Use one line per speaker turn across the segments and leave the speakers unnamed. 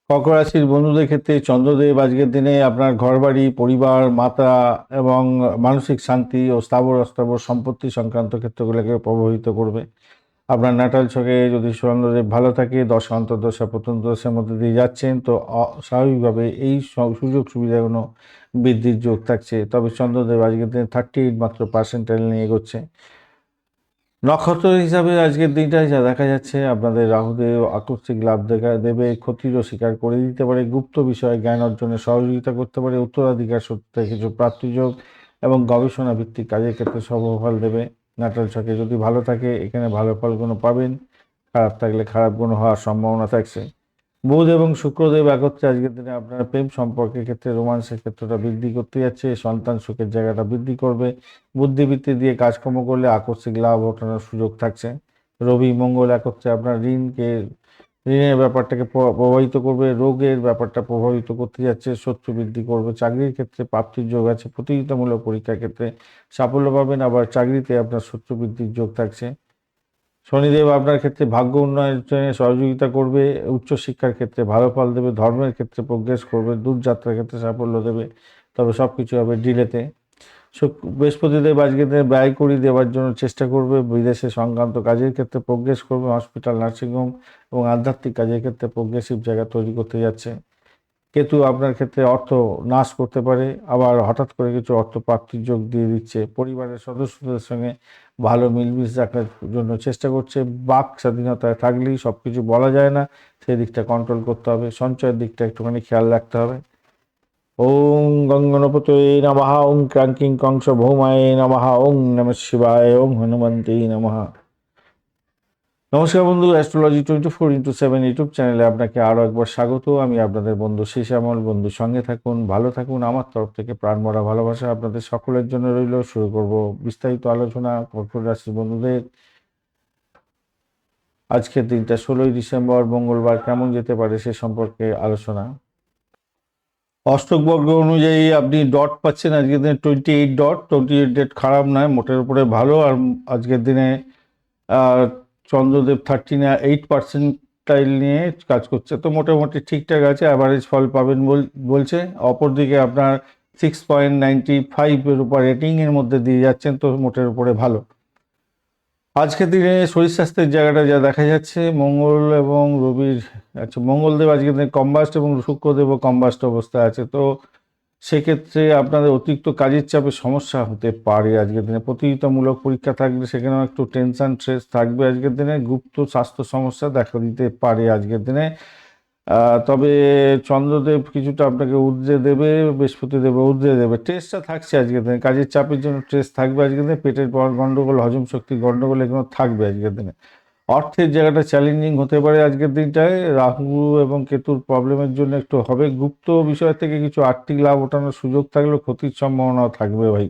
কর্কট রাশির বন্ধুদের ক্ষেত্রে চন্দ্রদেব আজকের দিনে আপনার ঘরবাড়ি, পরিবার, মাতা এবং মানসিক শান্তি ও স্থাবর অস্থাবর সম্পত্তি সংক্রান্ত ক্ষেত্রগুলোকে প্রভাবিত করবে। আপনার নাটাল ছকে যদি চন্দ্রদেব ভালো থাকে, দশা অন্তর্দশা প্রত্যন্তদশার মধ্যে দিয়ে যাচ্ছেন, তো স্বাভাবিকভাবে এই সুযোগ সুবিধাগুলো বৃদ্ধির যোগ থাকছে। তবে চন্দ্রদেব আজকের দিনে 38 মাত্র পার্সেন্টাইল নিয়ে এগোচ্ছে। নক্ষত্র হিসাবে আজকের দিনটায় যা দেখা যাচ্ছে, আপনাদের রাহুদেব আকস্মিক লাভ দেখা দেবে, ক্ষতিরও স্বীকার করে দিতে পারে, গুপ্ত বিষয়ে জ্ঞান অর্জনে সহযোগিতা করতে পারে, উত্তরাধিকার সূত্রে কিছু প্রাপ্তিযোগ এবং গবেষণা ভিত্তিক কাজের ক্ষেত্রে শুভ ফল দেবে। নাটাল ছকে যদি ভালো থাকে, এখানে ভালো ফলগুলো পাবেন। খারাপ থাকলে খারাপ গুণ হওয়ার সম্ভাবনা থাকছে। বুধ এবং শুক্রদেব একত্রে আজকের দিনে আপনার প্রেম সম্পর্কের ক্ষেত্রে রোমান্সের ক্ষেত্রটা বৃদ্ধি করতে যাচ্ছে, সন্তান সুখের জায়গাটা বৃদ্ধি করবে। বুদ্ধিবৃত্তি দিয়ে কাজকর্ম করলে আকস্মিক লাভ ওঠানোর সুযোগ থাকছে। রবি মঙ্গল একত্রে আপনার ঋণের ব্যাপারটাকে প্রভাবিত করবে, রোগের ব্যাপারটা প্রভাবিত করতে যাচ্ছে, শত্রু বৃদ্ধি করবে। চাকরির ক্ষেত্রে প্রাপ্তির যোগ আছে, প্রতিযোগিতামূলক পরীক্ষার ক্ষেত্রে সাফল্য পাবেন, আবার চাকরিতে আপনার শত্রু বৃদ্ধির যোগ থাকছে। শনিদেব আপনার ক্ষেত্রে ভাগ্য উন্নয়নে সহযোগিতা করবে, উচ্চশিক্ষার ক্ষেত্রে ভালো ফল দেবে, ধর্মের ক্ষেত্রে প্রোগ্রেস করবে, দূরযাত্রার ক্ষেত্রে সাফল্য দেবে, তবে সব কিছু হবে ডিলেতে। বৃহস্পতিদেব আজকে দিনে ব্যয় করি দেওয়ার জন্য চেষ্টা করবে, বিদেশে সংক্রান্ত কাজের ক্ষেত্রে প্রোগ্রেস করবে, হসপিটাল, নার্সিংহোম এবং আধ্যাত্মিক কাজের ক্ষেত্রে প্রোগ্রেসিভ জায়গা তৈরি করতে যাচ্ছে। কেতু আপনার ক্ষেত্রে অর্থ নাশ করতে পারে, আবার হঠাৎ করে কিছু অর্থ প্রাপ্তির যোগ দিয়ে দিচ্ছে। পরিবারের সদস্যদের সঙ্গে ভালো মিলমিশ রাখার জন্য চেষ্টা করছে। বাক স্বাধীনতায় থাকলেই সব কিছু বলা যায় না, সেই দিকটা কন্ট্রোল করতে হবে, সঞ্চয়ের দিকটা একটুখানি খেয়াল রাখতে হবে। ওং গঙ্গনপতয়ে নমঃ, ওং ক্রাঙ্কিং কংস ভৌমায় নমঃ, ওং নমঃ শিবায়, ওং হনুমন্তে নমঃ। নমস্কার বন্ধু, অ্যাস্ট্রোলজি 24x7 ইউটিউব চ্যানেলে আপনাকে আরও একবার স্বাগত। আমি আপনাদের বন্ধু শ্যামল। বন্ধু সঙ্গে থাকুন, ভালো থাকুন, আমার তরফ থেকে প্রাণভরা ভালোবাসা আপনাদের সকলের জন্য রইল। শুরু করব বিস্তারিত আলোচনা কর্কট রাশির বন্ধুদের আজকের দিনটা 16ই ডিসেম্বর মঙ্গলবার কেমন যেতে পারে সে সম্পর্কে আলোচনা। অষ্টক বর্গ অনুযায়ী আপনি ডট পাচ্ছেন আজকের দিনে 28 ডট। 28 ডেট খারাপ নয়, মোটের উপরে ভালো। আর আজকের দিনে চন্দ্রদেব 38% নিয়ে কাজ করছে, তো মোটামুটি ঠিকঠাক আছে, অ্যাভারেজ ফল পাবেন বলছে। অপরদিকে আপনার 6.95 এর উপর রেটিংয়ের মধ্যে দিয়ে যাচ্ছেন, তো মোটের উপরে ভালো। আজকের দিনে শরীর স্বাস্থ্যের জায়গাটা যা দেখা যাচ্ছে, মঙ্গল এবং রবির মঙ্গলদেব আজকের দিনে কম্বাস্ট এবং শুক্রদেবও কম্বাস্ট অবস্থায় আছে, তো সেক্ষেত্রে আপনাদের অতিরিক্ত কাজের চাপে সমস্যা হতে পারে। আজকের দিনে প্রতিযোগিতামূলক পরীক্ষা থাকলে সেখানেও একটু টেনশন স্ট্রেস থাকবে। আজকের দিনে গুপ্ত স্বাস্থ্য সমস্যা দেখা দিতে পারে আজকের দিনে। তবে চন্দ্রদেব কিছুটা আপনাকে উদ্রে দেবে, বৃহস্পতিদেব উদ্রে দেবে, ট্রেসটা থাকছে আজকের দিনে। কাজের চাপের জন্য ট্রেস থাকবে আজকের দিনে, পেটের গন্ডগোল, হজম শক্তির গন্ডগোল এগুলো থাকবে আজকের দিনে। অর্থের জায়গাটা চ্যালেঞ্জিং হতে পারে আজকের দিনটায়, রাহু এবং কেতুর প্রবলেমের জন্য একটু হবে। গুপ্ত বিষয় থেকে কিছু আর্থিক লাভ ওঠানোর সুযোগ থাকলেও ক্ষতির সম্ভাবনাও থাকবে ভাই।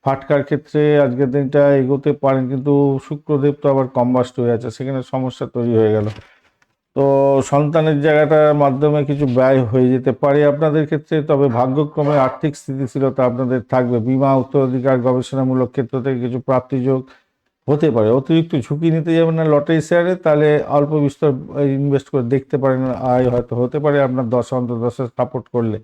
ফাটকার ক্ষেত্রে আজকের দিনটা এগোতে পারেন, কিন্তু শুক্রদেব তো আবার কম্বাস্ট হয়ে আছে, সেখানে সমস্যা তৈরি হয়ে গেল। তো সন্তানের জায়গাটার মাধ্যমে কিছু ব্যয় হয়ে যেতে পারে আপনাদের ক্ষেত্রে, তবে ভাগ্যক্রমে আর্থিক স্থিতিশীলতা আপনাদের থাকবে। বিমা, উত্তরাধিকার, গবেষণামূলক ক্ষেত্র থেকে কিছু প্রাপ্তিযোগ হতে পারে। অতিরিক্ত ঝুঁকি নিতে যাবেন না লটারি শেয়ারে, তাহলে অল্প বিস্তর ইনভেস্ট করে দেখতে পারেন, আয় হয়তো হতে পারে আপনার দশা অন্তর্দশা সাপোর্ট করলে।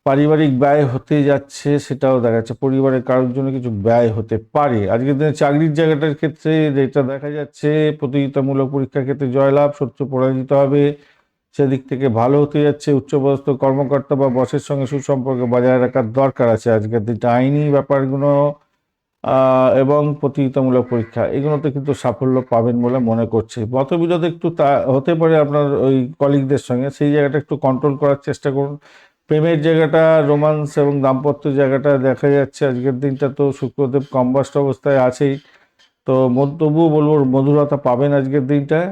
পারিবারিক ব্যয় হতে যাচ্ছে, সেটাও দেখাচ্ছে, পরিবারের কারোর জন্য কিছু ব্যয় হতে পারে। আজকের দিনে চাকরির জায়গাটার ক্ষেত্রে যেটা দেখা যাচ্ছে, প্রতিযোগিতামূলক পরীক্ষার ক্ষেত্রে জয়লাভ, শত্রু পরাজিত হবে, সেদিক থেকে ভালো হতে যাচ্ছে। উচ্চপদস্থ কর্মকর্তা বা বসের সঙ্গে সুসম্পর্ক বজায় রাখার দরকার আছে আজকের দিনটা। আইনি ব্যাপারগুলো এবং প্রতিযোগিতামূলক পরীক্ষা এগুলোতে কিন্তু সাফল্য পাবেন বলে মনে করছি। মতবিরোধ একটু তা হতে পারে আপনার ওই কলিগদের সঙ্গে, সেই জায়গাটা একটু কন্ট্রোল করার চেষ্টা করুন। প্রেমের জায়গাটা, রোমান্স এবং দাম্পত্য জায়গাটা দেখা যাচ্ছে আজকের দিনটা, তো শুক্রদেব কম্বাস্ট অবস্থায় আছেই, তো তবুও বলবো মধুরতা পাবেন আজকের দিনটায়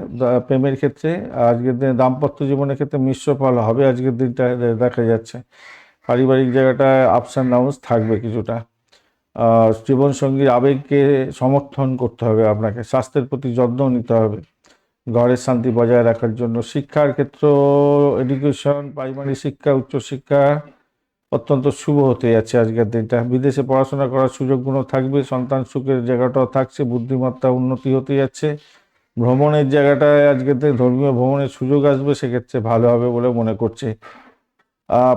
প্রেমের ক্ষেত্রে। আজকের দিনে দাম্পত্য জীবনের ক্ষেত্রে মিশ্র ফল হবে আজকের দিনটায় দেখা যাচ্ছে। পারিবারিক জায়গাটায় আপস অ্যান্ড ডাউনস থাকবে কিছুটা। জীবনসঙ্গীর আবেগকে সমর্থন করতে হবে আপনাকে, স্বাস্থ্যের প্রতি যত্ন নিতে হবে ঘরের শান্তি বজায় রাখার জন্য। শিক্ষার ক্ষেত্র, এডুকেশন, প্রাইমারি শিক্ষা, উচ্চশিক্ষা অত্যন্ত শুভ হতে যাচ্ছে আজকের দিনটা। বিদেশে পড়াশোনা করার সুযোগগুলো থাকবে, সন্তান সুখের জায়গাটাও থাকছে, বুদ্ধিমত্তা উন্নতি হতে যাচ্ছে। ভ্রমণের জায়গাটায় আজকের দিনে ধর্মীয় ভ্রমণের সুযোগ আসবে, সেক্ষেত্রে ভালো হবে বলে মনে করছে।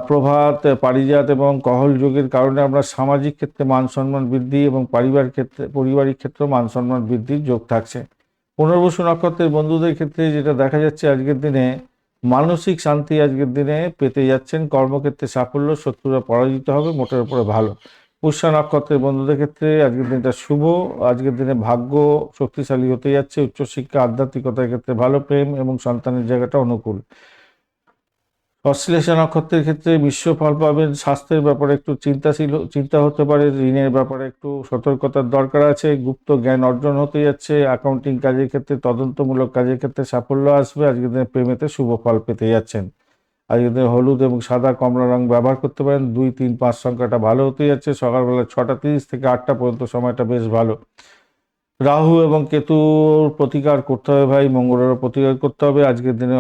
প্রভাত, পারিজাত এবং কহল যোগের কারণে আমরা সামাজিক ক্ষেত্রে মান সম্মান বৃদ্ধি এবং পারিবারিক ক্ষেত্রে মান সম্মান বৃদ্ধির যোগ থাকছে। পুনর্বসু নক্ষত্রের বন্ধুদের ক্ষেত্রে যেটা দেখা যাচ্ছে আজকের দিনে মানসিক শান্তি আজকের দিনে পেতে যাচ্ছেন। কর্মক্ষেত্রে সাফল্য, শত্রুরা পরাজিত হবে, মোটের উপরে ভালো। পুষ্যা নক্ষত্রের বন্ধুদের ক্ষেত্রে আজকের দিনটা শুভ। আজকের দিনে ভাগ্য শক্তিশালী হতে যাচ্ছে। উচ্চশিক্ষা, আধ্যাত্মিকতার ক্ষেত্রে ভালো, প্রেম এবং সন্তানের জায়গাটা অনুকূল। অশ্লেষা নক্ষত্রের ক্ষেত্রে মিশ্র ফল পাবেন। স্বাস্থ্যের ব্যাপারে একটু চিন্তা হতে পারে। ঋণের ব্যাপারে একটু সতর্কতার দরকার আছে। গুপ্ত জ্ঞান অর্জন হতে যাচ্ছে। অ্যাকাউন্টিং কাজের ক্ষেত্রে, তদন্তমূলক কাজের ক্ষেত্রে সাফল্য আসবে। আজকের দিনে প্রেমেতে শুভ ফল পেতে যাচ্ছেন। আজকের দিনে হলুদ এবং সাদা কমলা রং ব্যবহার করতে পারেন। 2, 3, 5 সংখ্যাটা ভালো হতে যাচ্ছে। সকালবেলা 6:30 থেকে 8টা পর্যন্ত সময়টা বেশ ভালো। রাহু এবং কেতুর প্রতিকার করতে হবে ভাই, মঙ্গলেরও প্রতিকার করতে হবে। আজকের দিনে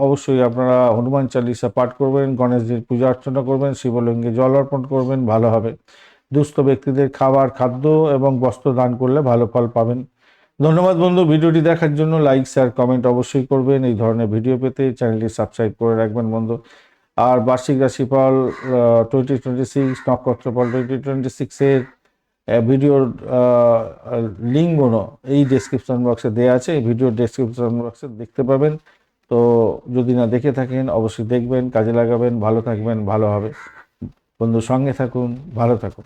অবশ্যই আপনারা হনুমান চালিসা পাঠ করবেন, গণেশজির পূজা অর্চনা করবেন, শিবলিঙ্গে জল অর্পণ করবেন, ভালো হবে। দুস্থ ব্যক্তিদের খাদ্য এবং বস্ত্র দান করলে ভালো ফল পাবেন। ধন্যবাদ বন্ধু, ভিডিওটি দেখার জন্য। লাইক, শেয়ার, কমেন্ট অবশ্যই করবেন। এই ধরনের ভিডিও পেতে চ্যানেলটি সাবস্ক্রাইব করে রাখবেন বন্ধু। আর বার্ষিক রাশিফল 2026, নক্ষত্রফল 2026-এর ভিডিওর লিঙ্কগুলো এই ডেসক্রিপশন বক্সে দেওয়া আছে। এই ভিডিওর ডেসক্রিপশন বক্সে দেখতে পাবেন। তো যদি না দেখে থাকেন অবশ্যই দেখবেন, কাজে লাগাবেন। ভালো থাকবেন, ভালো হবে বন্ধু। সঙ্গে থাকুন, ভালো থাকুন।